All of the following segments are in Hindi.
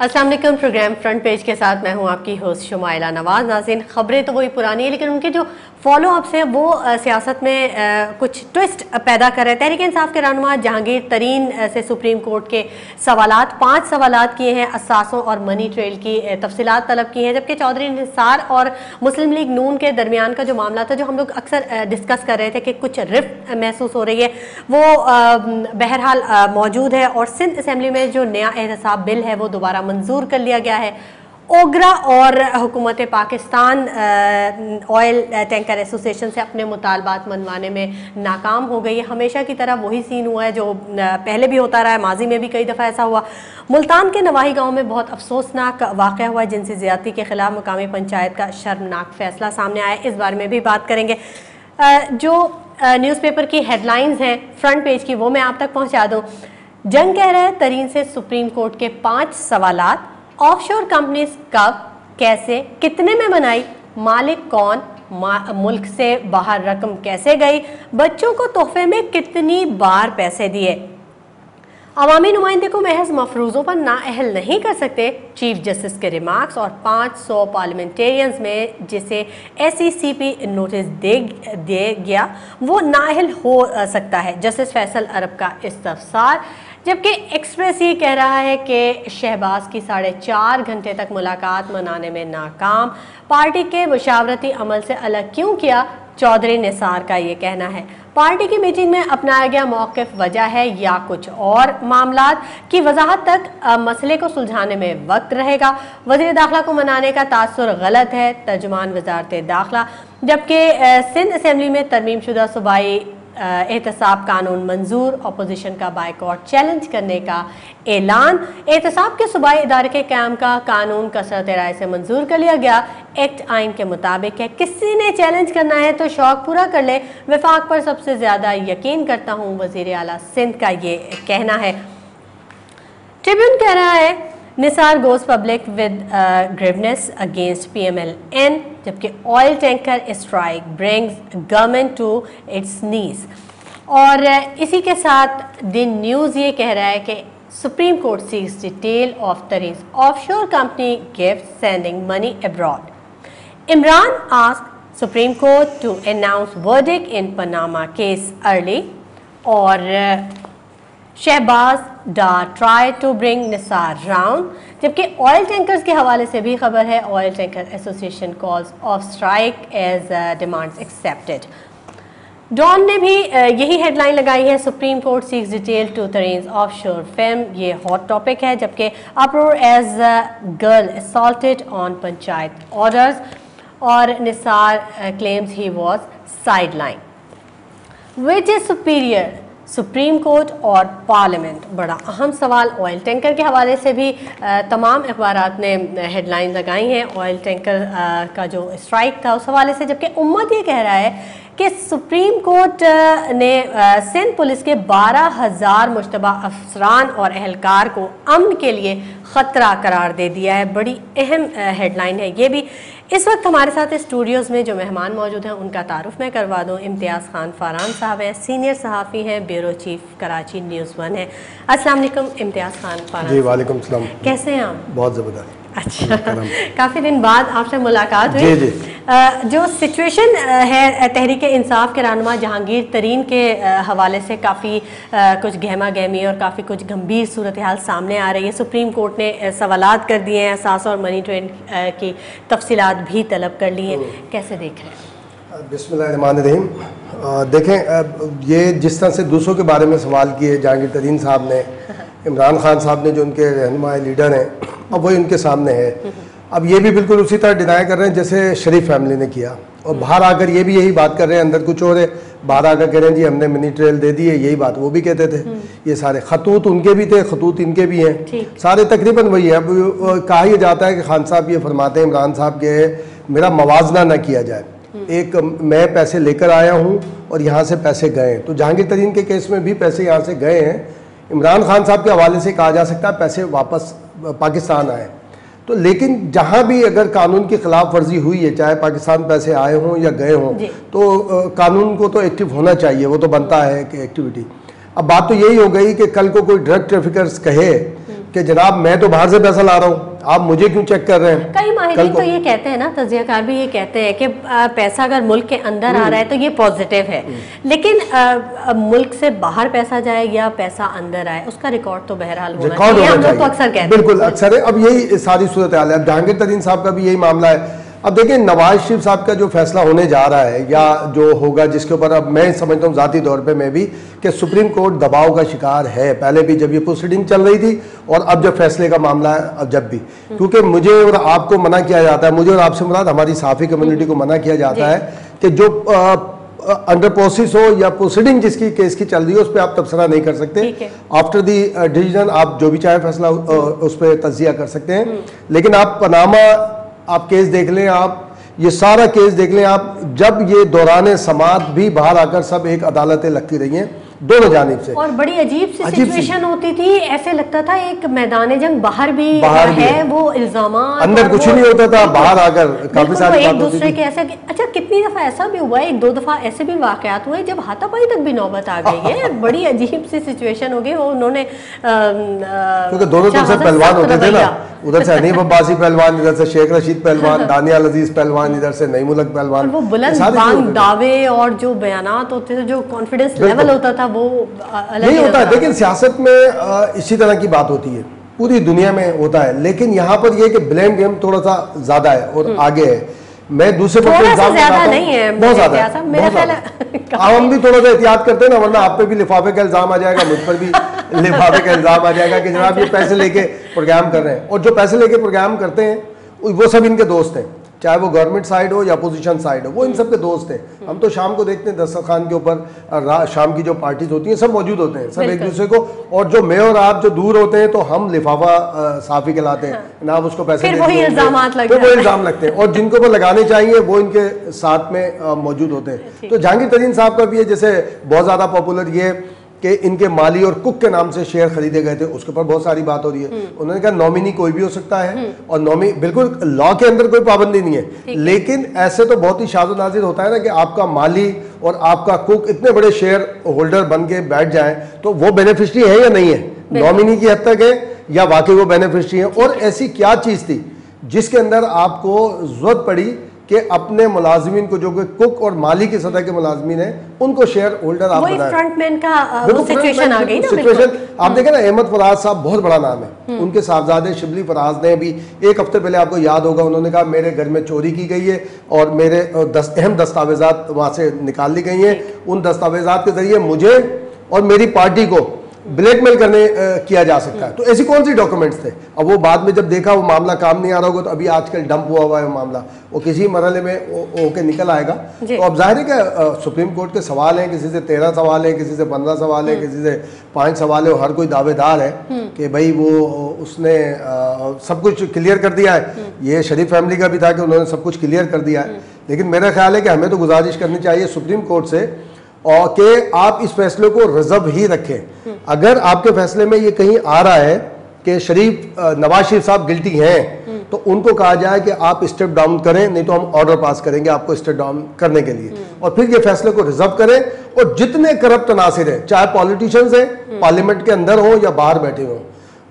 अस्सलाम वालेकुम। प्रोग्राम फ्रंट पेज के साथ मैं हूं आपकी होस्ट शुमाइला नवाज। नाज़रीन, खबरें तो वही पुरानी है लेकिन उनके जो फॉलो अप्स हैं वो सियासत में कुछ ट्विस्ट पैदा कर रहे हैं। तहरीक इंसाफ के रहनुमा जहांगीर तरीन से सुप्रीम कोर्ट के सवालात 5 सवालात किए हैं, असासों और मनी ट्रेल की तफसीलात तलब की हैं, जबकि चौधरी निसार और मुस्लिम लीग नून के दरमियान का जो मामला था, जो हम लोग अक्सर डिस्कस कर रहे थे कि कुछ रिफ्ट महसूस हो रही है, वो बहरहाल मौजूद है। और सिंध असम्बली में जो नया एहतसाब बिल है वो दोबारा मंजूर कर लिया गया है। ओगरा और हुकूमत पाकिस्तान ऑयल टैंकर एसोसिएशन से अपने मुतालबात मनवाने में नाकाम हो गई है। हमेशा की तरह वही सीन हुआ है जो पहले भी होता रहा है, माजी में भी कई दफ़ा ऐसा हुआ। मुल्तान के नवाही गांव में बहुत अफसोसनाक वाक़या हुआ, जिनसी ज़्यादती के खिलाफ मुकामी पंचायत का शर्मनाक फैसला सामने आया। इस बारे में भी बात करेंगे। जो न्यूज़पेपर की हेडलाइंस हैं फ्रंट पेज की, वो मैं आप तक पहुँचा दूँ। जंग कह रहा है तरीन से सुप्रीम कोर्ट के 5 सवालात। ऑफशोर कंपनीज कब, कैसे, कितने में बनाई, मालिक कौन, मुल्क से बाहर रकम कैसे गई, बच्चों को तोहफे में कितनी बार पैसे दिए, अवामी नुमाइंदे को महज मफरूज़ों पर नाअहल नहीं कर सकते, चीफ जस्टिस के रिमार्क्स। और 500 पार्लियामेंटेरियंस में जिसे SECP नोटिस दे गया वो नाअहल हो सकता है, जस्टिस फैसल अरब का इस्तफसार। जबकि एक्सप्रेस ये कह रहा है कि शहबाज की 4.5 घंटे तक मुलाकात मनाने में नाकाम, पार्टी के मुशावरती अमल से अलग क्यों किया, चौधरी निसार का ये कहना है। पार्टी की मीटिंग में अपनाया गया मौक़िफ़ वजह है या कुछ और, मामलात की वजाहत तक मसले को सुलझाने में वक्त रहेगा। वज़ीर दाखिला को मनाने का तासुर गलत है, तर्जुमान वजारत दाखिला। जबकि सिंध असम्बली में तरमीम शुदा सूबाई एहतसाब कानून मंजूर, अपोजिशन का बाइकॉट चैलेंज करने का ऐलान। एहतसाब के सूबाई इदारे के क़याम का कानून कसरत राय से मंजूर कर लिया गया, एक्ट आइन के मुताबिक है। किसी ने चैलेंज करना है तो शौक पूरा कर ले, वफाक पर सबसे ज़्यादा यकीन करता हूँ, वज़ीर आला सिंध का ये कहना है। ट्रिब्यून कह रहा है Nisar goes public with grievance against PMLN, जबकि oil tanker strike brings government to its knees. और इसी के साथ दिन न्यूज़ ये कह रहा है कि Supreme Court seeks detail of Tareen's offshore company gift sending money abroad. Imran ask Supreme Court to announce verdict in Panama case early. और शहबाज डा try to bring Nisar round. जबकि ऑयल टैंकर्स के हवाले से भी खबर है, oil tanker association calls off strike as demands accepted. Dawn ने भी यही हेडलाइन लगाई है, Supreme Court seeks detail to Tareen's offshore film. ये हॉट टॉपिक है। जबकि uproar as girl assaulted on panchayat orders. और Nisar claims he was sideline. Which is superior, Supreme Court और पार्लियामेंट? बड़ा अहम सवाल। ऑयल टैंकर के हवाले से भी तमाम अखबारात ने हेडलाइन लगाई हैं, ऑयल टैंकर का जो स्ट्राइक था उस हवाले से। जबकि उम्मत ये कह रहा है कि सुप्रीम कोर्ट ने सिंध पुलिस के 12,000 मुश्तबा अफसरान और एहलकार को अमन के लिए ख़तरा करार दे दिया है। बड़ी अहम हेडलाइन है ये भी। इस वक्त हमारे साथ स्टूडियोज़ में जो मेहमान मौजूद हैं उनका तारुफ मैं करवा दूं। इम्तियाज़ खान फारान साहब हैं, सीनियर सहाफ़ी हैं, ब्यूरो चीफ कराची न्यूज़ 1 है। अस्सलाम वालेकुम इम्तियाज़ खान फारान। जी वालेकुम सलाम। कैसे हैं आप? बहुत ज़बरदस्त। अच्छा, काफ़ी दिन बाद आपसे मुलाकात हुई। जी। जो सिचुएशन है तहरीक इंसाफ के रहनुमा जहांगीर तरीन के हवाले से काफ़ी कुछ गहमा गहमी और काफ़ी कुछ गंभीर सूरत हाल सामने आ रही है। सुप्रीम कोर्ट ने सवालात कर दिए हैं, असास और मनी ट्रेल की तफसीलात भी तलब कर ली हैं। कैसे देख रहे हैं? बिस्मिल्लाहिर्रहमानिर्रहीम। देखें, ये जिस तरह से दूसरों के बारे में सवाल किए जहांगीर तरीन साहब ने, इमरान खान साहब ने जो उनके रहनुमा लीडर हैं, अब वही उनके सामने है। अब ये भी बिल्कुल उसी तरह डिनाई कर रहे हैं जैसे शरीफ फैमिली ने किया, और बाहर आकर ये भी यही बात कर रहे हैं, अंदर कुछ और है, बाहर आकर कह रहे हैं जी हमने मनी ट्रेल दे दी है, यही बात वो भी कहते थे। ये सारे खतूत उनके भी थे, खतूत इनके भी हैं, सारे तकरीबन वही है। अब कहा यह जाता है कि खान साहब ये फरमाते हैं इमरान साहब के, मेरा मवाजना न किया जाए। एक मैं पैसे लेकर आया हूँ और यहाँ से पैसे गए, तो जहांगीर तरीन के केस में भी पैसे यहाँ से गए हैं। इमरान खान साहब के हवाले से कहा जा सकता है पैसे वापस पाकिस्तान आए। तो लेकिन जहाँ भी अगर कानून की खिलाफ वर्जी हुई है, चाहे पाकिस्तान पैसे आए हों या गए हों, तो कानून को तो एक्टिव होना चाहिए, वो तो बनता है कि एक्टिविटी। अब बात तो यही हो गई कि कल को कोई ड्रग ट्रैफिकर्स कहे कि जनाब मैं तो बाहर से पैसा ला रहा हूँ, आप मुझे क्यों चेक कर रहे हैं। कई माहिरीन तो ये कहते हैं ना, तज्जियाकार भी ये कहते हैं कि पैसा अगर मुल्क के अंदर आ रहा है तो ये पॉजिटिव है, लेकिन मुल्क से बाहर पैसा जाए या पैसा अंदर आए उसका रिकॉर्ड तो बहरहाल होना चाहिए, हम लोग तो अक्सर कहते हैं। बिल्कुल अक्सर है। अब यही सारी सूरत हाल है। अब जहांगीर तरीन साहब का भी यही मामला है। अब देखिए नवाज शरीफ साहब का जो फैसला होने जा रहा है या जो होगा, जिसके ऊपर अब मैं समझता हूँ ज़ाती तौर पे मैं भी कि सुप्रीम कोर्ट दबाव का शिकार है, पहले भी जब ये प्रोसीडिंग चल रही थी और अब जब फैसले का मामला है, अब जब भी, क्योंकि मुझे और आपको मना किया जाता है, मुझे और आपसे मुराद हमारी सहाफ़ी कम्युनिटी को मना किया जाता है कि जो अंडर प्रोसेस हो या प्रोसीडिंग जिसकी केस की चल रही है उस पर आप तबसरा नहीं कर सकते। आफ्टर दी डिसीजन आप जो भी चाहे फैसला उस पर तज्जिया कर सकते हैं। लेकिन आप पनामा आप केस देख लें, आप ये सारा केस देख लें आप, जब ये दौरान समात भी बाहर आकर सब एक अदालतें लगती रही हैं दोनों जानिब से, और बड़ी अजीब सी सिचुएशन होती थी। ऐसे लगता था एक मैदान जंग बाहर भी है, वो इल्जाम अंदर कुछ नहीं होता था, बाहर आकर काफी सारी एक दूसरे के ऐसे। अच्छा कितनी दफा ऐसा भी हुआ है, एक दो दफा ऐसे भी वाकयात हुए जब हाथापाई तक भी नौबत आ गई है। बड़ी अजीब सी सिचुएशन हो गई। उन्होंने क्योंकि दोनों तरफ से पहलवान होते थे ना, उधर से हनीफ अब्बासी पहलवान, इधर से शेख रशीद पहलवान, दानियाल अजीज पहलवान, इधर से नईमुलक पहलवान। वो बुलंद बांग दावे और जो बयानात होते थे, जो कॉन्फिडेंस लेवल होता था वो नहीं होता है। लेकिन सियासत में इसी तरह की बात होती है, पूरी दुनिया में होता है। लेकिन यहाँ पर यह कि ब्लेम गेम थोड़ा सा ज्यादा है और आगे है। मैं दूसरे ज्यादा नहीं है, बहुत ज्यादा है। हम भी थोड़ा सा एहतियात करते हैं ना, वरना आप पे भी लिफाफे का इल्जाम आ जाएगा, मुझ पर भी लिफाफे का इल्जाम आ जाएगा कि जनाब ये पैसे लेके प्रोग्राम कर रहे हैं। और जो पैसे लेके प्रोग्राम करते हैं वो सब इनके दोस्त हैं, चाहे वो गवर्नमेंट साइड हो या अपोजिशन साइड हो, वो इन सब के दोस्त हैं। हम तो शाम को देखते हैं दस्तरखान के ऊपर शाम की जो पार्टीज होती हैं सब मौजूद होते हैं, सब एक दूसरे को। और जो मैं और आप जो दूर होते हैं तो हम लिफाफा साफी कहलाते हैं ना, आप उसको पैसे फिर वही इल्जाम लगते हैं और जिनको वो लगाने चाहिए वो इनके साथ में मौजूद होते हैं। तो जहांगीर तरीन साहब का भी है, जैसे बहुत ज्यादा पॉपुलर ये कि इनके माली और कुक के नाम से शेयर खरीदे गए थे, उसके ऊपर बहुत सारी बात हो रही है। उन्होंने कहा नॉमिनी कोई भी हो सकता है और नॉमिनी बिल्कुल लॉ के अंदर कोई पाबंदी नहीं है, लेकिन ऐसे तो बहुत ही शाज़ नाज़िर होता है ना कि आपका माली और आपका कुक इतने बड़े शेयर होल्डर बन के बैठ जाए तो वो बेनिफिशियरी है या नहीं है, नॉमिनी की हद तक है या वाकई वो बेनिफिशियरी है। और ऐसी क्या चीज़ थी जिसके अंदर आपको जरूरत पड़ी कि अपने मुलाजिमीन को, जो कि कुक और माली की सतह के मुलाजिमीन हैं, उनको शेयर होल्डर आप बनाएं। फ्रंटमैन का वो सिचुएशन आ गई ना, सिचुएशन आप देखें ना। अहमद फराज साहब बहुत बड़ा नाम है, उनके साहबजादे शिबली फराज ने भी एक हफ्ते पहले, आपको याद होगा, उन्होंने कहा मेरे घर में चोरी की गई है और मेरे अहम दस्तावेजात वहां से निकाल ली गई हैं, उन दस्तावेजात के जरिए मुझे और मेरी पार्टी को ब्लैकमेल करने किया जा सकता है। तो ऐसी कौन सी डॉक्यूमेंट्स थे? अब वो बाद में जब देखा वो मामला काम नहीं आ रहा होगा, तो अभी आजकल डंप हुआ है वो मामला, वो किसी मरहले में होके निकल आएगा। तो अब जाहिर है कि सुप्रीम कोर्ट के सवाल हैं, किसी से 13 सवाल है, किसी से 15 सवाल है, किसी से 5 सवाल है, और हर कोई दावेदार है कि भाई वो उसने सब कुछ क्लियर कर दिया है। ये शरीफ फैमिली का भी था कि उन्होंने सब कुछ क्लियर कर दिया है। लेकिन मेरा ख्याल है कि हमें तो गुजारिश करनी चाहिए सुप्रीम कोर्ट से और कि आप इस फैसले को रिजर्व ही रखें। अगर आपके फैसले में ये कहीं आ रहा है कि नवाज शरीफ साहब गिल्टी हैं, तो उनको कहा जाए कि आप स्टेप डाउन करें, नहीं तो हम ऑर्डर पास करेंगे आपको स्टेप डाउन करने के लिए। और फिर ये फैसले को रिजर्व करें और जितने करप्ट अनासिर हैं, चाहे पॉलिटिशियंस हैं, पार्लियामेंट के अंदर हो या बाहर बैठे हों,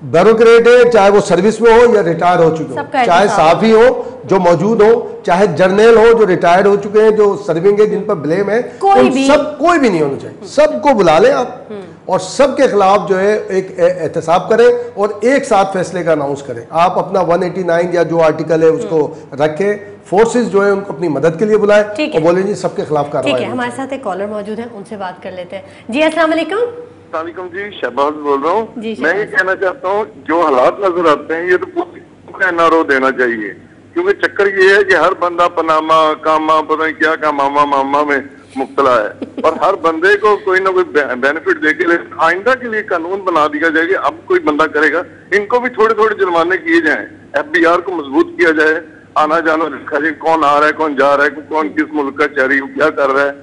ब्यूरोक्रेट है, चाहे वो सर्विस में हो या रिटायर हो चुके हो, चाहे साफी हो जो मौजूद हो, चाहे जर्नल हो जो रिटायर्ड हो चुके हैं, जो सर्विंग है, जिन पर ब्लेम है, कोई भी नहीं होना चाहिए। सबको बुला लें आप और सबके खिलाफ जो है एक एहतसाब करें और एक साथ फैसले का अनाउंस करें। आप अपना 189 या जो आर्टिकल है उसको रखें, फोर्सेस जो है उनको अपनी मदद के लिए बुलाएं और बोले जी सबके खिलाफ कार्रवाई। ठीक है, हमारे साथ एक कॉलर मौजूद है, उनसे बात कर लेते हैं। जी अस्सलाम वालेकुम। जी, शहबाज बोल रहा हूँ। मैं ये कहना चाहता हूँ, जो हालात नजर आते हैं ये तो पूरा एनआरओ देना चाहिए, क्योंकि चक्कर ये है कि हर बंदा पनामा कामा पता नहीं क्या का मामा में मुब्तला है और हर बंदे को कोई ना कोई बेनिफिट देके आइंदा के लिए कानून बना दिया जाए कि अब कोई बंदा करेगा, इनको भी थोड़े थोड़े जुर्माने किए जाएं, FBR को मजबूत किया जाए, आना जाना लिखा जाए, कौन आ रहा है, कौन जा रहा है, कौन किस मुल्क का शहरी क्या कर रहा है।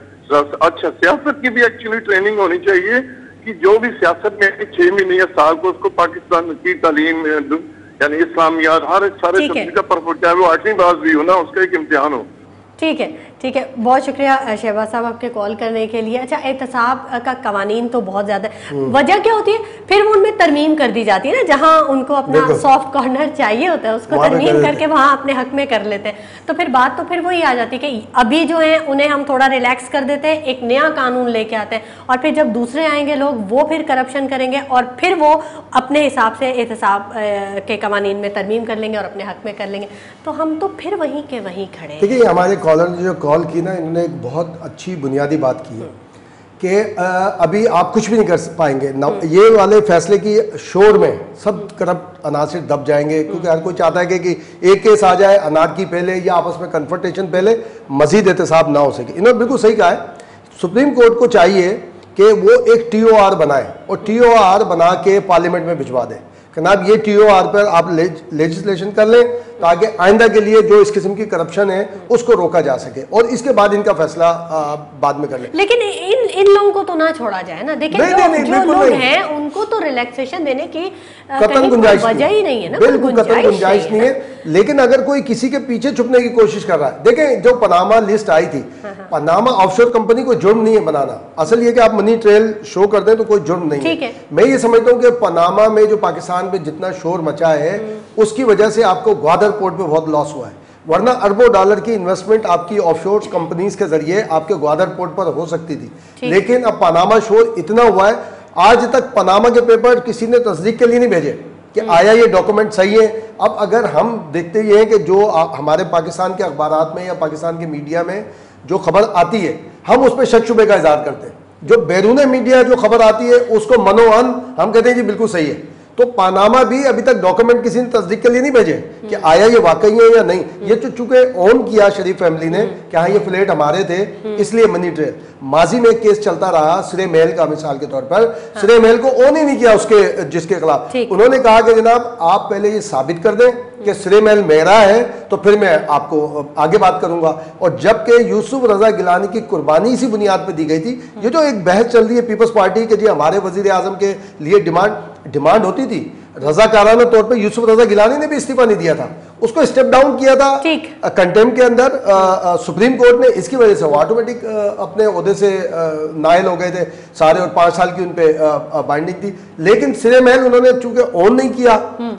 अच्छा, सियासत की भी एक्चुअली ट्रेनिंग होनी चाहिए कि जो भी सियासत में 6 महीने या साल को उसको पाकिस्तान की तालीम यानी इस्लामियात हर सारे सब्जेक्ट का परफॉर्म, चाहे वो 8वीं पास भी हो ना, उसका एक इम्तिहान हो। ठीक है। ठीक है, बहुत शुक्रिया शहबाज साहब आपके कॉल करने के लिए। अच्छा, एहतसाब का कवानीन तो बहुत ज़्यादा है, वजह क्या होती है? फिर वो उनमें तरमीम कर दी जाती है ना, जहाँ उनको अपना सॉफ्ट कॉर्नर चाहिए होता है उसको तरमीम करके वहाँ अपने हक में कर लेते हैं। तो फिर बात तो फिर वही आ जाती है कि अभी जो है उन्हें हम थोड़ा रिलैक्स कर देते हैं, एक नया कानून लेके आते हैं, और फिर जब दूसरे आएंगे लोग वो फिर करप्शन करेंगे और फिर वो अपने हिसाब से एहतसाब के कवानीन में तरमीम कर लेंगे और अपने हक में कर लेंगे। तो हम तो फिर वहीं के वहीं खड़े हैं। देखिए, हमारे कॉलर ने जो कॉल की ना, इन्होंने एक बहुत अच्छी बुनियादी बात की है कि अभी आप कुछ भी नहीं कर पाएंगे ना, ये वाले फैसले की शोर में सब करप्ट अनासिर दब जाएंगे, क्योंकि हर कोई चाहता है कि एक केस आ जाए अनारकी पहले या आपस में कन्फ्रंटेशन पहले, मजीद एहतसाब ना हो सके। इन्होंने बिल्कुल सही कहा है, सुप्रीम कोर्ट को चाहिए कि वो एक TOR बनाए और TOR बना के पार्लियामेंट में भिजवा दें। जनाब, ये TOR पर आप लेजिस्लेशन कर लें ताकि आइंदा के लिए जो इस किस्म की करप्शन है उसको रोका जा सके, और इसके बाद इनका फैसला बाद में कर लें। लेकिन इन लोगों को तो ना छोड़ा जाए ना। देखिए, जो लोग हैं उनको तो रिलैक्सेशन देने की कतई गुंजाइश वजह ही नहीं है ना, बिल्कुल कतई गुंजाइश नहीं है। लेकिन अगर कोई किसी के पीछे छुपने की कोशिश कर रहा है, देखें जो पनामा लिस्ट आई थी, पनामा ऑफशोर कंपनी को जुर्म नहीं है बनाना, असल ये कि आप मनी ट्रेल शो कर दें तो कोई जुर्म नहीं है। मैं ये समझता हूँ कि पनामा में जो पाकिस्तान में जितना शोर मचा है उसकी वजह से आपको ग्वादर पोर्ट पे बहुत लॉस हुआ है, वरना अरबों डॉलर की इन्वेस्टमेंट आपकी ऑफशोर कंपनीज के जरिए आपके ग्वादर पोर्ट पर हो सकती थी। लेकिन अब पनामा शोर इतना हुआ है, आज तक पनामा के पेपर किसी ने तस्दीक के लिए नहीं भेजे कि आया ये डॉक्यूमेंट सही है। अब अगर हम देखते ये हैं कि जो हमारे पाकिस्तान के अखबारात में या पाकिस्तान के मीडिया में जो खबर आती है, हम उस पर शक शुबे का इजहार करते हैं। जो बैरून मीडिया जो खबर आती है उसको मनोअन हम कहते हैं जी बिल्कुल सही है। तो पनामा भी अभी तक डॉक्यूमेंट किसी ने तस्दीक के लिए नहीं भेजे कि आया ये वाकई है या नहीं। ये तो चूंकि ओन किया शरीफ फैमिली ने कि हाँ ये फ्लैट हमारे थे इसलिए मनी ट्रेल। माजी में एक केस चलता रहा सिरे महल का, मिसाल के तौर पर सिरे महल को ओन ही नहीं किया उसके जिसके खिलाफ। उन्होंने कहा कि जनाब आप पहले ये साबित कर दें कि सिरे महल मेरा है तो फिर मैं आपको आगे बात करूंगा। और जबकि यूसुफ रजा गिलानी की कुर्बानी इसी बुनियाद पर दी गई थी। ये जो एक बहस चल रही है पीपल्स पार्टी के जी हमारे वजीर आजम के लिए डिमांड होती थी, रजाकाराना तौर पे यूसुफ रजा गिलानी ने भी इस्तीफा नहीं दिया था, उसको स्टेप डाउन किया था कंटेम्प्ट के अंदर सुप्रीम कोर्ट ने। इसकी वजह से वो ऑटोमेटिक अपने ओहदे से नायल हो गए थे सारे, और 5 साल की उन पे बाइंडिंग थी। लेकिन सिरे महल उन्होंने चूंकि ऑन नहीं किया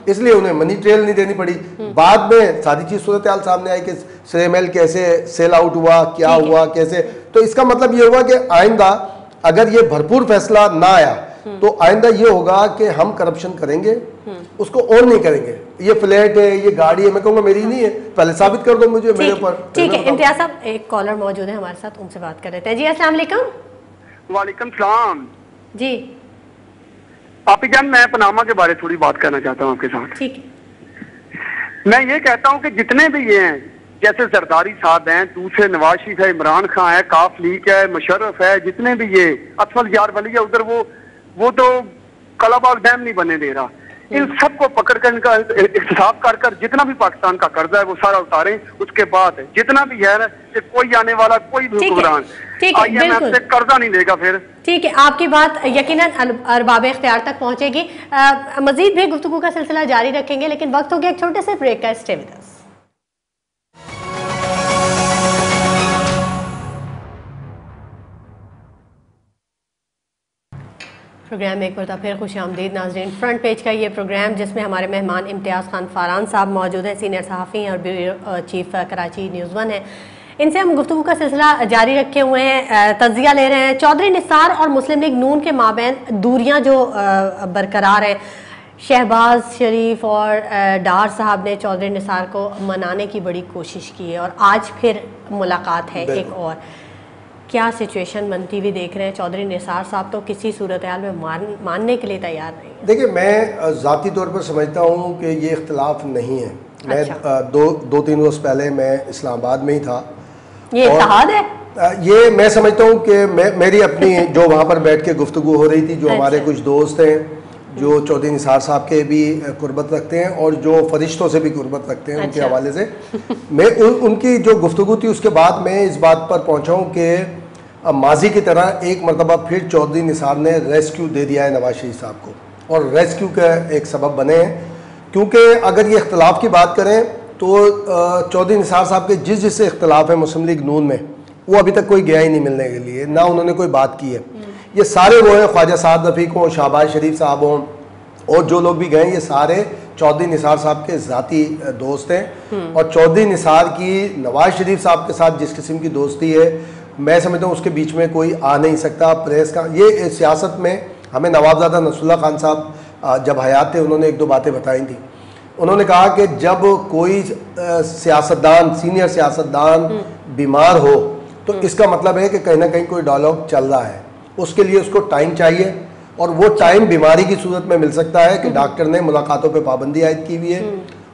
इसलिए उन्हें मनी ट्रेल नहीं देनी पड़ी। बाद में सारी चीज सूरत हाल सामने आई कि सिरे महल कैसे सेल आउट हुआ, क्या हुआ, कैसे। तो इसका मतलब ये हुआ कि आइंदा अगर ये भरपूर फैसला ना आया तो आइंदा ये होगा कि हम करप्शन करेंगे, उसको ऑन नहीं करेंगे। ये फ्लैट है, ये गाड़ी है, मैं कहूँगा मेरी नहीं है, पहले साबित कर दो मुझे मेरे ऊपर। ठीक है, इम्तियाज साहब एक कॉलर मौजूद है हमारे साथ, उनसे बात कर लेते हैं। जी अस्सलाम वालेकुम। वालेकुम सलाम जी आपी जान, मैं पनामा के बारे थोड़ी बात करना चाहता हूँ आपके साथ। ठीक है। मैं ये कहता हूँ कि जितने भी ये हैं, जैसे जरदारी साहब हैं, दूसरे नवाज शरीफ है, इमरान खान है, काफ लीग है, मुशर्रफ है, जितने भी ये असफल यार वली है उधर, वो तो कलाबाग डैम नहीं बनने दे रहा। इन सबको पकड़ कर इनका एहतसाब कर कर जितना भी पाकिस्तान का कर्जा है वो सारा उतारें। उसके बाद जितना भी है कि कोई आने वाला कोई भी हुक्मरान IMF से कर्जा नहीं देगा। फिर ठीक है, आपकी बात यकीनन अरबाब इख्तियार तक पहुंचेगी। मजीद भी गुफ्तगू का सिलसिला जारी रखेंगे, लेकिन वक्त हो गया एक छोटे से ब्रेक का। Stay with us. प्रोग्राम में एक बार फिर खुश आमदीद नाज़रीन। फ्रंट पेज का ये प्रोग्राम जिसमें हमारे मेहमान इम्तियाज़ खान फारान साहब मौजूद हैं, सीनियर सहाफ़ी और ब्यूरो चीफ कराची न्यूज़ 1 है। इनसे हम गुफ्तगू का सिलसिला जारी रखे हुए हैं, तज्जिया ले रहे हैं चौधरी निसार और मुस्लिम लीग नून के माबैन दूरियां जो बरकरार हैं। शहबाज शरीफ और डार साहब ने चौधरी निसार को मनाने की बड़ी कोशिश की है और आज फिर मुलाकात है एक और। क्या सिचुएशन बनती हुई देख रहे हैं? चौधरी निसार साहब तो किसी सूरत हाल में मानने के लिए तैयार नहीं है। देखिए, मैं ज़ाती तौर पर समझता हूँ कि ये इख्तिलाफ नहीं है। मैं दो तीन रोज़ पहले मैं इस्लामाबाद में ही था। ये इत्तेहाद है? ये मैं समझता हूँ कि मेरी अपनी जो वहाँ पर बैठ के गुफ्तगू हो रही थी, जो हमारे कुछ दोस्त हैं जो चौधरी निसार साहब के भी कुर्बत रखते हैं और जो फरिश्तों से भी कुर्बत रखते हैं, उनके हवाले से मैं उनकी जो गुफ्तगू थी उसके बाद मैं इस बात पर पहुँचा हूँ कि माजी की तरह एक मरतबा फिर चौधरी निसार ने रेस्क्यू दे दिया है नवाज शरीफ साहब को, और रेस्क्यू का एक सबब बने हैं। क्योंकि अगर ये इख्तलाफ की बात करें तो चौधरी निसार साहब के जिससे इख्तलाफ है मुस्लिम लीग नून में, वो अभी तक कोई गया ही नहीं मिलने के लिए, ना उन्होंने कोई बात की है। ये सारे वो हैं, ख्वाजा साद रफ़ीक हों, शहबाज शरीफ साहब हों, और जो लोग भी गए, ये सारे चौधरी निसार साहब के ज़ाती दोस्त हैं। और चौधरी निसार की नवाज शरीफ साहब के साथ जिस किस्म की दोस्ती है, मैं समझता हूँ उसके बीच में कोई आ नहीं सकता। प्रेस का ये सियासत में हमें नवाबजादा नसरुल्लाह खान साहब जब हयात थे, उन्होंने एक दो बातें बताई थी। उन्होंने कहा कि जब कोई सियासतदान, सीनियर सियासतदान बीमार हो तो इसका मतलब है कि कहीं ना कहीं कोई डायलॉग चल रहा है, उसके लिए उसको टाइम चाहिए, और वो टाइम बीमारी की सूरत में मिल सकता है कि डॉक्टर ने मुलाकातों पे पाबंदी आयद की हुई है,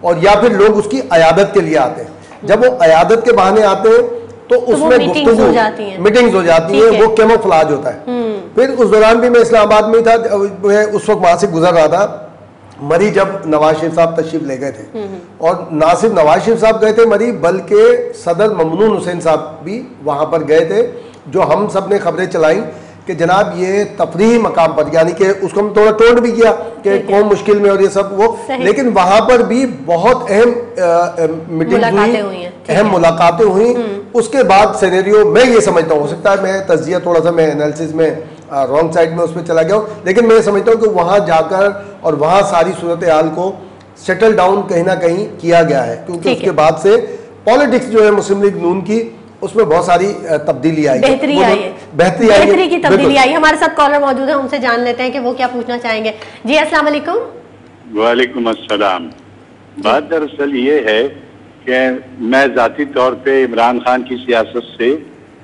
और या फिर लोग उसकी अयादत के लिए आते हैं। जब वो अयादत के बहाने आते हैं तो उसमें मीटिंग्स हो जाती हैं, वो कैमोफ्लेज होता है। फिर उस दौरान भी मैं इस्लामाबाद में था, मैं उस वक्त वहां से गुजर रहा था, मरी जब नवाज शरीफ साहब तशरीफ ले गए थे, और ना सिर्फ नवाज शरीफ साहब गए थे मरी, बल्कि सदर ममनून हुसैन साहब भी वहां पर गए थे, जो हम सब ने खबरें चलाई कि जनाब ये तफरीही मकाम पर, यानी कि उसको हम थोड़ा टोंट भी किया कि कौन मुश्किल में और ये सब वो, लेकिन वहां पर भी बहुत अहम मीटिंग हुई, अहम मुलाकातें हुई। उसके बाद सिनेरियो मैं ये समझता हूँ, हो सकता है मैं तज्जिया थोड़ा सा मैं एनालिसिस में रॉन्ग साइड में उसमें चला गया हूँ, लेकिन मैं समझता हूँ कि वहाँ जाकर और वहाँ सारी सूरत हाल को सेटल डाउन कहीं ना कहीं किया गया है, क्योंकि उसके बाद से पॉलिटिक्स जो है मुस्लिम लीग नून की, उसमें बहुत सारी तब्दीली आई, बेहतरी की तब्दीली आई। हमारे साथ कॉलर मौजूद है, उनसे जान लेते हैं कि वो क्या पूछना चाहेंगे। जी अस्सलाम वालेकुम। वालेकुम अस्सलाम। बात दरअसल ये है कि मैं जाती तौर पे इमरान खान की सियासत से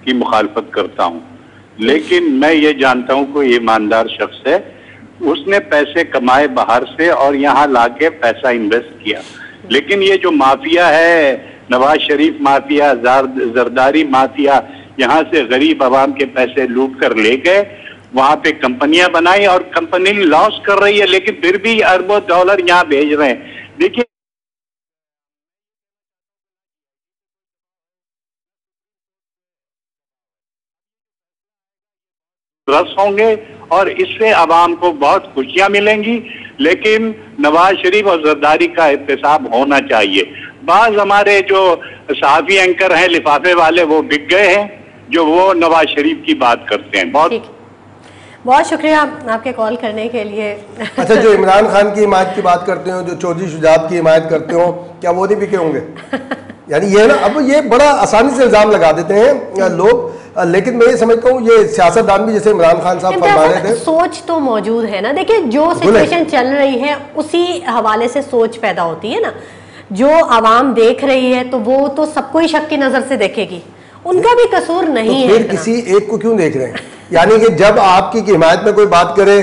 की मुखालफत करता हूँ, लेकिन मैं ये जानता हूँ कोई ईमानदार शख्स है, उसने पैसे कमाए बाहर से और यहाँ लाके पैसा इन्वेस्ट किया। लेकिन ये जो माफिया है, नवाज शरीफ माफिया, जरदारी माफिया, यहाँ से गरीब आवाम के पैसे लूट कर ले गए, वहां पे कंपनियां बनाई और कंपनी लॉस कर रही है, लेकिन फिर भी अरबों डॉलर यहाँ भेज रहे हैं। देखिए रस होंगे और इससे आवाम को बहुत खुशियां मिलेंगी, लेकिन नवाज शरीफ और जरदारी का एहतसाब होना चाहिए। बाज हमारे जो सहाफी एंकर हैं, लिफाफे वाले, वो बिक गए हैं, जो वो नवाज शरीफ की बात करते हैं। बहुत शुक्रिया आपके कॉल करने के लिए। अच्छा, जो इमरान खान की हिमायत की बात करते हो, जो चौधरी शुजात की हिमायत करते हो, क्या वो नहीं बिके होंगे? यानी ये ना, अब ये बड़ा आसानी से इल्जाम लगा देते हैं लोग, लेकिन मैं ये समझता हूँ ये सियासतदान भी, जैसे इमरान खान साहब फरमा रहे थे, सोच तो मौजूद है ना। देखिए जो सिचुएशन चल रही है उसी हवाले से सोच पैदा होती है ना। जो आवाम देख रही है तो वो तो सबको ही शक की नजर से देखेगी, उनका भी कसूर नहीं तो है। फिर किसी एक को क्यों देख रहे हैं? यानी कि जब आपकी हिमायत में कोई बात करे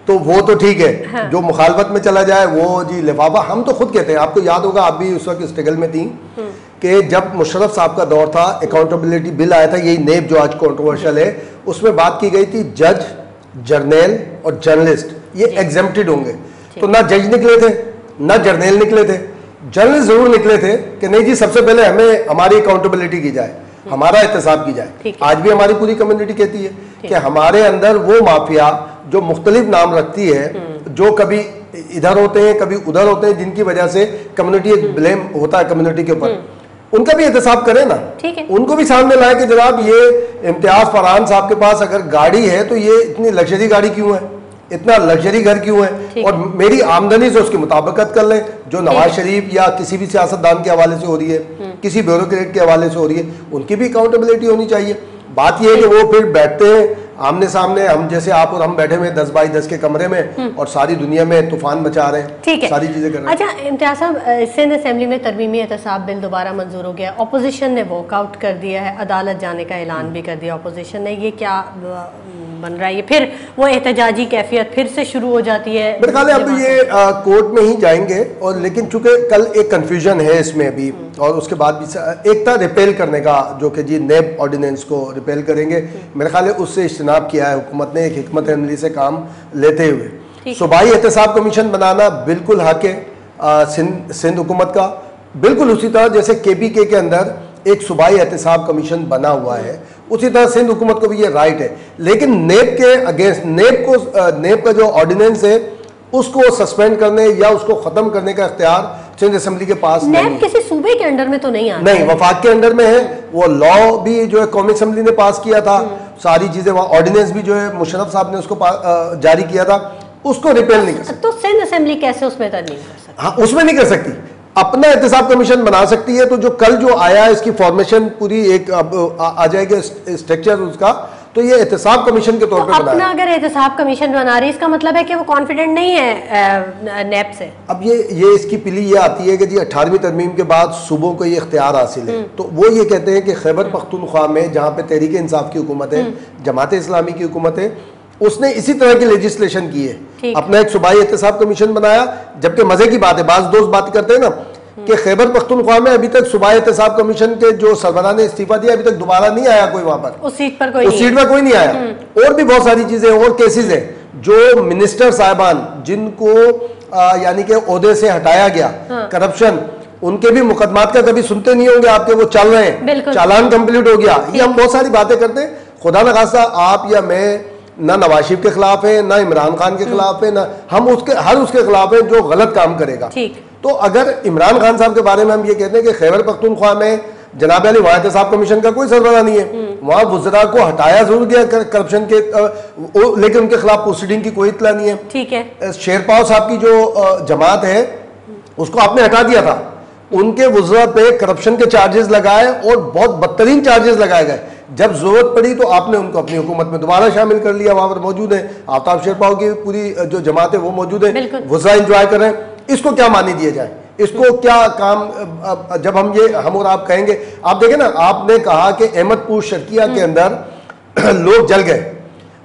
तो वो तो ठीक है, हाँ। जो मुखालफत में चला जाए वो जी लिफाफा, हम तो खुद कहते हैं, आपको याद होगा आप भी उस वक्त स्ट्रगल में थी कि जब मुशर्रफ साहब का दौर था, अकाउंटेबिलिटी बिल आया था, यही नेब जो आज कंट्रोवर्शियल है, उसमें बात की गई थी जज, जर्नल और जर्नलिस्ट ये एग्जेम्प्टेड होंगे। तो ना जज निकले थे ना जर्नल निकले थे, जर्नलिस्ट जरूर निकले थे कि नहीं जी सबसे पहले हमें हमारी अकाउंटेबिलिटी की जाए, हमारा एहतसाब की जाए। आज भी हमारी पूरी कम्युनिटी कहती है कि हमारे अंदर वो माफिया जो मुख्तलिफ नाम रखती है, जो कभी इधर होते हैं कभी उधर होते हैं, जिनकी वजह से कम्युनिटी एक ब्लेम होता है कम्युनिटी के ऊपर, उनका भी एहतसाब करें ना, उनको भी सामने लाए कि जनाब ये इम्तियाज फरहान साहब के पास अगर गाड़ी है तो ये इतनी लग्जरी गाड़ी क्यों है, इतना लग्जरी घर क्यों है, और मेरी आमदनी से उसकी मुताबिकत कर ले। जो नवाज शरीफ या किसी भी सियासतदान के हवाले से हो रही है, किसी ब्यूरोक्रेट के हवाले से हो रही है, उनकी भी अकाउंटेबिलिटी होनी चाहिए। बात यह है कि वो फिर बैठते हैं आमने सामने, हम जैसे आप और हम बैठे हुए 10 बाई 10 के कमरे में और सारी दुनिया में तूफान मचा रहे हैं, ठीक है, सारी चीजें कर रहे हैं। अच्छा इम्तियाज साहब, सिंध असेंबली में तरमीमी एहतसाब बिल दोबारा मंजूर हो गया, अपोजिशन ने वॉकआउट कर दिया है, अदालत जाने का ऐलान भी कर दिया अपोजिशन ने, ये क्या बन रहा है? ये फिर वो एहतजाजी कैफियत फिर से शुरू हो जाती है? मेरे ख्याल है अब ये कोर्ट में ही जाएंगे, और लेकिन चूंकि कल एक कंफ्यूजन है इसमें भी, और उसके बाद भी एक था रिपेल करने का, जो कि जी नेब ऑर्डिनेंस को रिपेल करेंगे, मेरे ख्याल है उससे इज्तिनाब किया है हुकूमत ने, एक हिकमत अमली से काम लेते हुए। सूबाई एहतसाब कमीशन बनाना बिल्कुल हक है सिंध हुकूमत का, बिल्कुल उसी तरह जैसे KPK के अंदर एक सूबाई एहतसाब कमीशन बना हुआ है, उसी तरह सिंध हुकूमत को भी ये राइट है। लेकिन नेब के अगेंस्ट, नेब का जो ऑर्डिनेंस है उसको सस्पेंड करने या उसको ख़त्म करने का इख्तियार सिंध असेंबली के पास नैब किसी सूबे के अंडर में तो नहीं आता? नहीं, वफाक के अंडर में है। वो लॉ भी जो है कौमी असेंबली ने पास किया था, सारी चीजें, वहाँ ऑर्डिनेंस भी जो है मुशर्रफ साहब ने उसको जारी किया था, उसको रिपेल नहीं कर सकती। तो सिंध असेंबली कैसे उसमें तरमीम कर सकती? हाँ, उसमें नहीं कर सकती, अपना एहतसाब कमीशन बना सकती है। तो जो कल जो आया इसकी फॉर्मेशन पूरी एक अब आ जाएगा स्ट्रक्चर उसका, तो ये एहतसाब कमीशन के तौर तो पे बना अपना अगर एहतसाब कमीशन बना रही है, इसका मतलब है कि वो कॉन्फिडेंट नहीं है नैब से। अब ये इसकी पिली ये आती है कि जी 18वीं तरमीम के बाद सूबों को ये इख्तियार हासिल है। तो वो ये कहते हैं कि खैबर पख्तूनख्वा में जहाँ पे तहरीक इंसाफ की हुकूमत है, जमात इस्लामी की हुकूमत है, उसने इसी तरह की लेजिस्लेशन की है, अपना एक सूबाई एहतसाब कमीशन बनाया। जबकि मजे की बात है, बाज दोस्त बात करते हैं ना कि खैबर पख्तूनख्वा में अभी तक सूबाई एहतसाब कमीशन के जो सरबराह ने इस्तीफा दिया, अभी तक दोबारा नहीं आया कोई वहां पर, उस सीट पर कोई नहीं आया। और भी बहुत सारी चीजें और केसेस हैं जो मिनिस्टर साहिबान जिनको यानी कि ओहदे से हटाया गया, करप्शन, उनके भी मुकदमात का कभी सुनते नहीं होंगे आपके, वो चल रहे हैं, चालान कंप्लीट हो गया। ये हम बहुत सारी बातें करते हैं। खुदा न खास्ता आप या मैं ना नवाज शरीफ के खिलाफ है, ना इमरान खान के खिलाफ है, ना हम उसके खिलाफ है जो गलत काम करेगा। तो अगर इमरान खान साहब के बारे में हम ये कहते हैं कि खैबर पख्तूनख्वा में जनाब अली वहाँ एहतसाब कमीशन का कोई सरबराह नहीं है, वहाँ वुज़रा को हटाया जरूर गया करप्शन के, लेकिन उनके खिलाफ प्रोसीडिंग की कोई इत्तला नहीं है। ठीक है, शेरपाव साहब की जो जमात है उसको आपने हटा दिया था, उनके वुज़रा पे करप्शन के चार्जेस लगाए और बहुत बदतरीन चार्जेस लगाए गए। जब जरूरत पड़ी तो आपने उनको अपनी हुकूमत में दोबारा शामिल कर लिया, वहां पर मौजूद है आफ्ताब शेरपाव की पूरी जो जमात है वो मौजूद है, वुज़रा एंजॉय कर रहे हैं। इसको क्या मानी दिया जाए, इसको क्या काम, जब हम और आप कहेंगे, आप देखें ना, आपने कहा कि अहमदपुर शर्किया के अंदर लोग जल गए,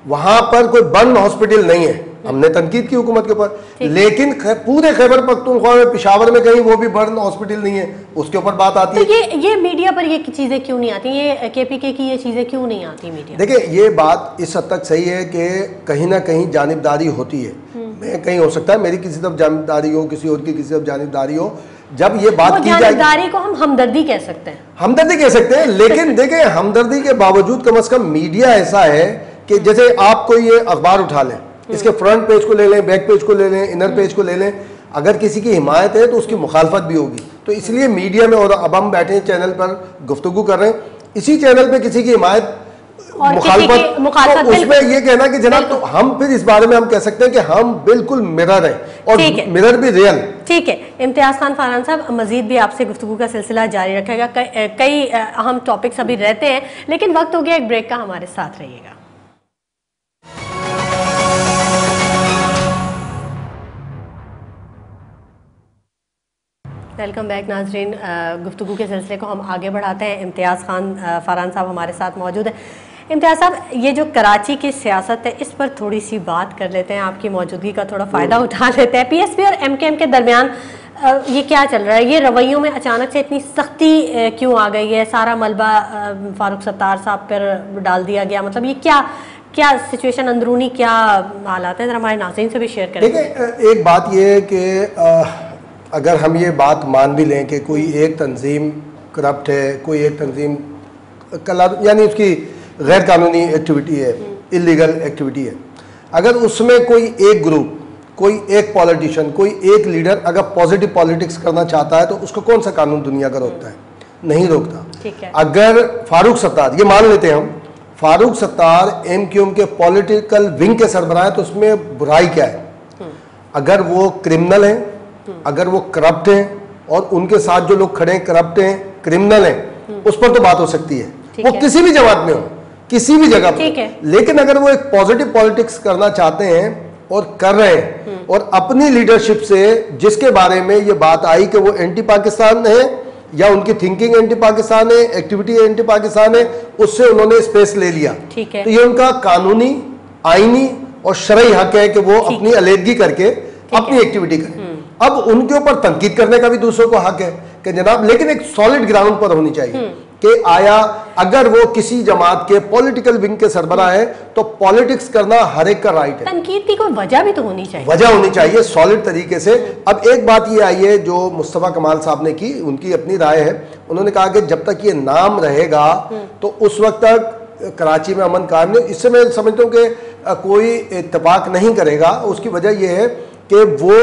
वहां पर कोई बर्न हॉस्पिटल नहीं है, हमने तनकीद की हुकूमत के ऊपर, लेकिन पूरे खैबर पख्तूनख्वा में पेशावर में कहीं वो भी बर्न हॉस्पिटल नहीं है, उसके ऊपर बात आती तो है। ये मीडिया पर ये चीजें क्यों नहीं आती, ये केपीके की ये चीजें क्यों नहीं आती मीडिया? देखिए, ये बात इस हद तक सही है कि कहीं ना कहीं जानिबदारी होती है। मैं कहीं हो सकता है मेरी किसी तरफ जानिबदारी हो, किसी और की किसी तरफ जानिबदारी हो, जब ये बात की जाए, जानिबदारी को हम हमदर्दी कह सकते हैं, हमदर्दी कह सकते हैं। लेकिन देखें, हमदर्दी के बावजूद कम से कम मीडिया ऐसा है कि जैसे आप कोई ये अखबार उठा लें, इसके फ्रंट पेज को ले लें, बैक पेज को ले लें, इनर पेज को ले लें, अगर किसी की हिमायत है तो उसकी मुखालफत भी होगी। तो इसलिए मीडिया में, और अब हम बैठे चैनल पर गुफ्तगू कर रहे हैं, इसी चैनल पे किसी की हिमायत मुखालफत, तो उसमें ये कहना कि जनाब, तो हम फिर इस बारे में हम कह सकते हैं कि हम बिल्कुल मिरर हैं, और मिरर भी रियल। ठीक है, इम्तियाज खान फरहान साहब, मजीद भी आपसे गुफ्तगू का सिलसिला जारी रखेगा, कई अहम टॉपिक्स अभी रहते हैं, लेकिन वक्त हो गया एक ब्रेक का, हमारे साथ रहिएगा। वेलकम बैक नाजरीन, गुफ्तगू के सिलसिले को हम आगे बढ़ाते हैं। इम्तियाज़ खान फरहान साहब हमारे साथ मौजूद है। इम्तियाज़ साहब, ये जो कराची की सियासत है, इस पर थोड़ी सी बात कर लेते हैं, आपकी मौजूदगी का थोड़ा फ़ायदा उठा लेते हैं। पीएसपी और एमकेएम के दरमियान ये क्या चल रहा है, ये रवैयों में अचानक से इतनी सख्ती क्यों आ गई है? सारा मलबा फारूक सत्तार साहब पर डाल दिया गया, मतलब ये क्या सिचुएशन, अंदरूनी क्या हालात हैं, ज़रा हमारे नाज़रीन से भी शेयर करें। देखिए, एक बात ये है कि अगर हम ये बात मान भी लें कि कोई एक तंजीम करप्ट है, कोई एक तंजीम यानी उसकी गैर कानूनी एक्टिविटी है, इलीगल एक्टिविटी है, अगर उसमें कोई एक ग्रुप, कोई एक पॉलिटिशियन, कोई एक लीडर अगर पॉजिटिव पॉलिटिक्स करना चाहता है तो उसको कौन सा कानून दुनिया का रोकता है? नहीं रोकता। ठीक है। अगर फारूक सत्तार, ये मान लेते हैं हम, फारूक सत्तार एमक्यूएम के पॉलिटिकल विंग के सरबराह है, तो उसमें बुराई क्या है? अगर वो क्रिमिनल है, अगर वो करप्ट हैं और उनके साथ जो लोग खड़े हैं करप्ट हैं, क्रिमिनल हैं, उस पर तो बात हो सकती है, वो किसी भी जमात में हो, किसी भी जगह पर। लेकिन अगर वो एक पॉजिटिव पॉलिटिक्स करना चाहते हैं और कर रहे हैं, और अपनी लीडरशिप से जिसके बारे में ये बात आई कि वो एंटी पाकिस्तान है या उनकी थिंकिंग एंटी पाकिस्तान है, एक्टिविटी एंटी पाकिस्तान है, उससे उन्होंने स्पेस ले लिया, तो ये उनका कानूनी, आईनी और शरई हक है कि वो अपनी अलहदगी करके अपनी एक्टिविटी करें। अब उनके ऊपर तनकीद करने का भी दूसरों को हक है कि जनाब, लेकिन एक सॉलिड ग्राउंड पर होनी चाहिए कि आया अगर वो किसी जमात के पॉलिटिकल विंग के सरबराह है तो पॉलिटिक्स करना हर एक का राइट है। तनकीद की कोई वजह भी तो होनी चाहिए, वजह होनी चाहिए सॉलिड तरीके से। अब एक बात ये आई है जो मुस्तफ़ा कमाल साहब ने की, उनकी अपनी राय है, उन्होंने कहा कि जब तक ये नाम रहेगा तो उस वक्त तक कराची में अमन कायम नहीं। इससे मैं समझता हूँ कि कोई इत्तेफाक नहीं करेगा। उसकी वजह यह है कि वो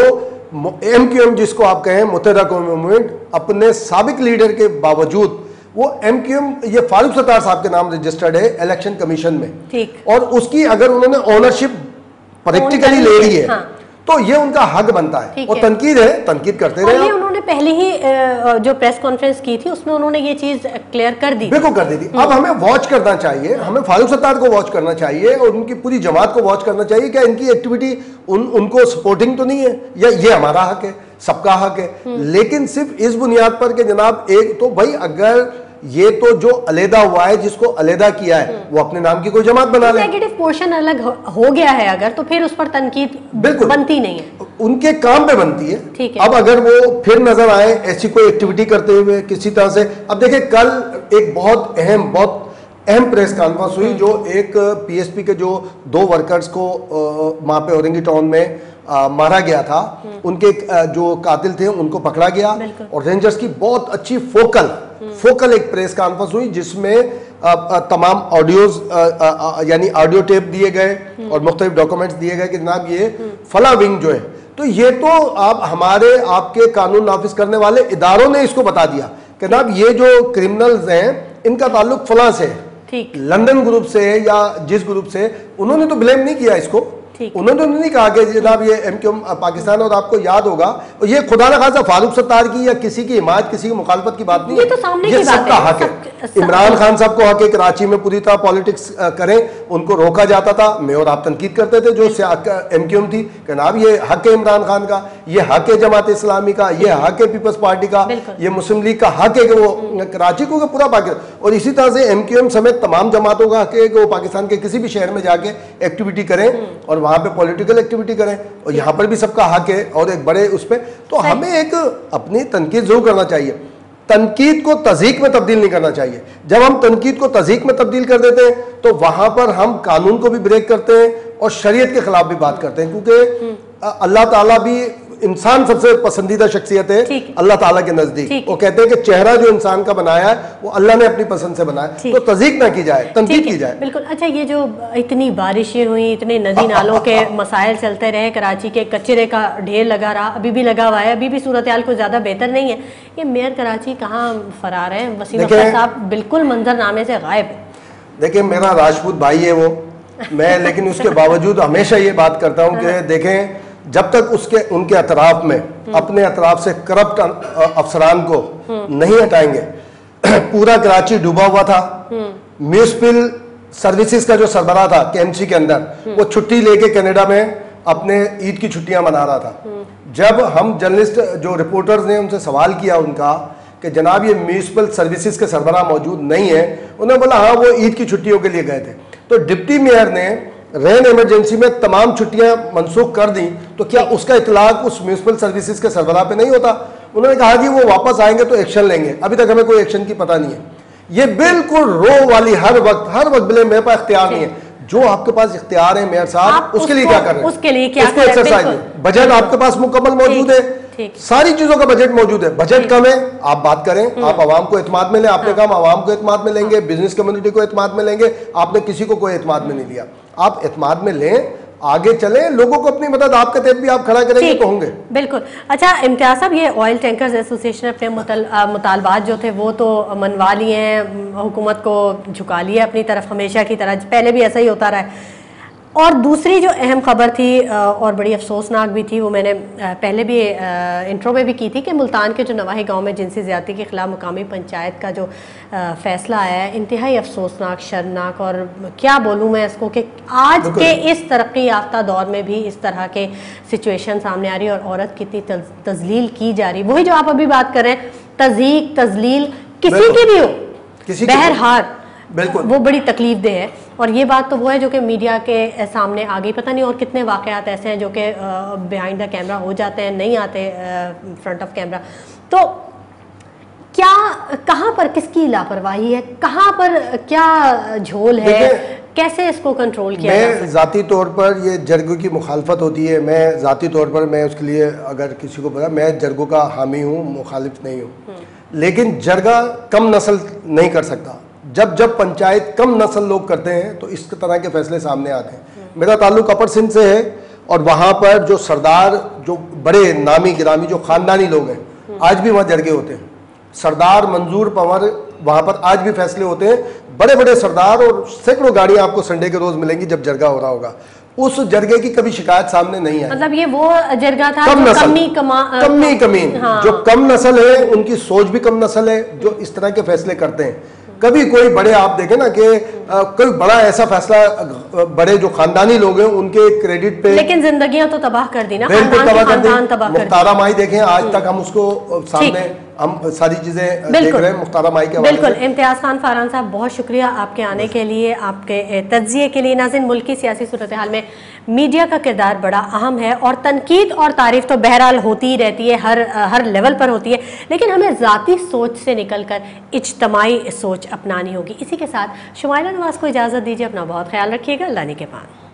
MQM जिसको आप कहें मुत्तहिदा कौमी मूवमेंट, अपने साबिक लीडर के बावजूद वो MQM ये फारूक सत्तार साहब के नाम रजिस्टर्ड है इलेक्शन कमीशन में, ठीक, और उसकी अगर उन्होंने ओनरशिप प्रैक्टिकली ले ली है, हाँ, तो ये उनका हक बनता है। और तनकीद है, तनकीद करते रहे। ये उन्होंने पहले ही जो प्रेस कॉन्फ्रेंस की थी उसमें उन्होंने ये चीज क्लियर कर दी, बिल्कुल कर दी थी। अब हमें वॉच करना चाहिए, हमें फारूक सत्तार को वॉच करना चाहिए और उनकी पूरी जमात को वॉच करना चाहिए, क्या इनकी एक्टिविटी उनको सपोर्टिंग तो नहीं है, या ये हमारा हक है, सबका हक है। लेकिन सिर्फ इस बुनियाद पर कि जनाब एक तो भाई अगर ये तो जो अलहदा हुआ है, जिसको अलहदा किया है, वो अपने नाम की कोई जमात बना ले। नेगेटिव पोर्शन अलग हो गया है अगर, तो फिर उस पर तनकीद बिल्कुल बनती नहीं है, उनके काम पे बनती है। ठीक है। अब अगर वो फिर नजर आए ऐसी कोई एक्टिविटी करते हुए किसी तरह से, अब देखिए कल एक बहुत अहम प्रेस कॉन्फ्रेंस हुई, जो एक PSP के जो 2 वर्कर्स को वहां पे औरंगी टाउन में मारा गया था, उनके जो कातिल थे उनको पकड़ा गया, और रेंजर्स की बहुत अच्छी फोकल एक प्रेस कॉन्फ्रेंस हुई, जिसमें तमाम ऑडियोज यानी ऑडियो टेप दिए गए और मुख्तलिफ डॉक्यूमेंट्स दिए गए कि जनाब ये फला विंग जो है, तो ये तो आप हमारे आपके कानून नाफिज करने वाले इदारों ने इसको बता दिया कि जनाब ये जो क्रिमिनल्स हैं इनका ताल्लुक फला से है, लंदन ग्रुप से या जिस ग्रुप से, उन्होंने तो ब्लेम नहीं किया इसको, उन्होंने नहीं कहा कि जनाब ये MQM पाकिस्तान। और आपको याद होगा, ये खुदा न खासा फारूक सत्तार की या किसी की हिमायत, किसी की मुखालफत की बात नहीं है, तो सामने ये सबका हक है। इमरान खान साहब को हक है कराची में पूरी तरह पॉलिटिक्स करें, उनको रोका जाता था, मैं और आप तनकीद करते थे जो MQM थी, जनाब ये हक है इमरान खान का, ये हक है जमात इस्लामी का, ये हक है पीपल्स पार्टी का, ये मुस्लिम लीग का हक है कि वो कराची को पूरा पाकिस्तान, और इसी तरह से MQM समेत तमाम जमातों का हक है कि वो पाकिस्तान के किसी भी शहर में जाके एक्टिविटी करें और वहां पे पॉलिटिकल एक्टिविटी करें, और यहाँ पर भी सबका हक है। और एक बड़े उस पर तो हमें एक अपनी तनकीद जरूर करना चाहिए, तनकीद को तज़हीक में तब्दील नहीं करना चाहिए। जब हम तनकीद को तज़हीक में तब्दील कर देते हैं तो वहां पर हम कानून को भी ब्रेक करते हैं और शरीयत के खिलाफ भी बात करते हैं, क्योंकि अल्लाह ताला भी, इंसान सबसे पसंदीदा शख्सियत है अल्लाह ताला के नजदीक। वो कहते हैं कि चेहरा जो इंसान का बनाया है वो अल्लाह ने अपनी पसंद से बनाया, तो तज़हीक ना की जाए, तनकीद की जाए। बिल्कुल। अच्छा, ये जो इतनी बारिशें हुई, इतने नदी नालों के मसाइल चलते रहे, कराची के कचरे का ढेर लगा रहा, अभी भी लगा हुआ है, अभी भी सूरत हाल कुछ ज़्यादा बेहतर नहीं है, ये मेयर कराची कहाँ फरार है? वसीम अख्तर साहब बिल्कुल मंजरनामे से गायब है। देखिए, मेरा राजपूत भाई है वो, मैं लेकिन उसके बावजूद हमेशा ये बात करता हूँ कि देखें, जब तक उनके अतराफ में अपने अतराफ से करप्ट अफसरान को नहीं हटाएंगे, पूरा कराची डूबा हुआ था। म्यूनिसिपल सर्विसेज का जो सरबराह था KMC के अंदर, वो छुट्टी लेके कनाडा में अपने ईद की छुट्टियां मना रहा था। जब हम जर्नलिस्ट जो रिपोर्टर्स ने उनसे सवाल किया उनका कि जनाब ये म्यूनिसिपल सर्विसेज के सरबराह मौजूद नहीं है, उन्होंने बोला हाँ वो ईद की छुट्टियों के लिए गए थे। तो डिप्टी मेयर ने रेन इमरजेंसी में तमाम छुट्टियां मनसूख कर दी, तो क्या उसका इतलाक उस म्यूनिसिपल सर्विसेज के सरबराह पे नहीं होता? उन्होंने कहा कि वो वापस आएंगे तो एक्शन लेंगे, अभी तक हमें कोई एक्शन की पता नहीं है। ये बिल्कुल रो वाली हर वक्त ब्लेम, मेरे पास इख्तियार नहीं है। जो आपके पास इख्तियार है मेयर साहब, उसके लिए क्या कर रहे हैं? उसके लिए क्या एक्सरसाइज है। बजट आपके पास मुकम्मल मौजूद है, सारी चीजों का बजट मौजूद है। बजट कम है, आप बात करें, आप आवाम को एतमाद में लें, आपने कहा आवाम को एतमाद में लेंगे, बिजनेस कम्युनिटी को एतमाद में लेंगे, आपने किसी को कोई एतमाद में नहीं लिया। आप एतमाद में लें, आगे चले, लोगों को अपनी मदद आपके तहत भी आप खड़ा करेंगे तो होंगे। बिल्कुल। अच्छा इम्तियाज साहब, ये ऑयल टैंकर्स एसोसिएशन अपने मुतालबात जो थे वो तो मनवा लिए हैं, हुकूमत को झुका लिया अपनी तरफ, हमेशा की तरह, पहले भी ऐसा ही होता रहा है। और दूसरी जो अहम खबर थी और बड़ी अफसोसनाक भी थी, वो मैंने पहले भी इंट्रो में भी की थी कि मुल्तान के जो नवाही गांव में जिनसी ज़्यादती के खिलाफ मुकामी पंचायत का जो फैसला आया है, इंतहाई अफसोसनाक, शर्मनाक, और क्या बोलूँ मैं इसको कि आज के इस तरक्की याफ्ता दौर में भी इस तरह के सिचुएशन सामने आ रही है और औरत कितनी तजलील की जा रही। वही जो आप अभी बात कर रहे हैं, तज़हीक, तजलील किसी की भी हो, बहरहाल बिल्कुल वो बड़ी तकलीफ दे है। और ये बात तो वो है जो कि मीडिया के सामने आ गई। पता नहीं और कितने वाकयात ऐसे हैं जो कि बिहाइंड द कैमरा हो जाते हैं, नहीं आते फ्रंट ऑफ कैमरा। तो क्या, कहाँ पर किसकी लापरवाही है, कहाँ पर क्या झोल है, कैसे इसको कंट्रोल किया जाए? मैं ज़ाती तौर पर ये जरगों की मुखालफत होती है, मैं ज़ाती तौर पर मैं उसके लिए अगर किसी को पता, मैं जरगों का हामी हूँ, मुखालिफ नहीं हूँ। लेकिन जरगा कम नस्ल नहीं कर सकता। जब पंचायत कम नस्ल लोग करते हैं तो इस तरह के फैसले सामने आते हैं। मेरा ताल्लुक अपर सिंध से है और वहाँ पर जो सरदार, जो बड़े नामी गिरामी जो ख़ानदानी लोग हैं, आज भी वहाँ जरगे होते हैं। सरदार मंजूर पंवर वहाँ पर आज भी फैसले होते हैं, बड़े बड़े सरदार, और सैकड़ों गाड़ियाँ आपको संडे के रोज़ मिलेंगी जब जरगा हो रहा होगा। उस जरगे की कभी शिकायत सामने नहीं आई। मतलब ये वो जरगा था कम जो नस्ल, कमी हाँ। जो कम नस्ल है, उनकी सोच भी कम नस्ल है, जो इस तरह के फैसले करते हैं। कभी कोई बड़े, आप देखें ना कि कोई बड़ा ऐसा फैसला बड़े जो खानदानी लोग हैं उनके क्रेडिट पे, लेकिन जिंदगियां तो तबाह कर दी ना, खानदान तबाह कर दी। मुख्तारा माई देखें, आज तक हम उसको सामने हम सारी चीजें देख रहे हैं मुख्तारा माई के। बिल्कुल। इम्तियाज खान फरहान साहब, बहुत शुक्रिया आपके आने के लिए, आपके तज्जिए के लिए। नाज़रीन, मुल्क की सियासी सूरत हाल में मीडिया का किरदार बड़ा अहम है, और तनकीद और तारीफ तो बहरहाल होती ही रहती है, हर लेवल पर होती है, लेकिन हमें ज़ाती सोच से निकल कर इज्तमाई सोच अपनानी होगी। इसी के साथ शुमाइला नवाज़ को इजाज़त दीजिए। अपना बहुत ख्याल रखिएगा। अल्लाह ने के पान।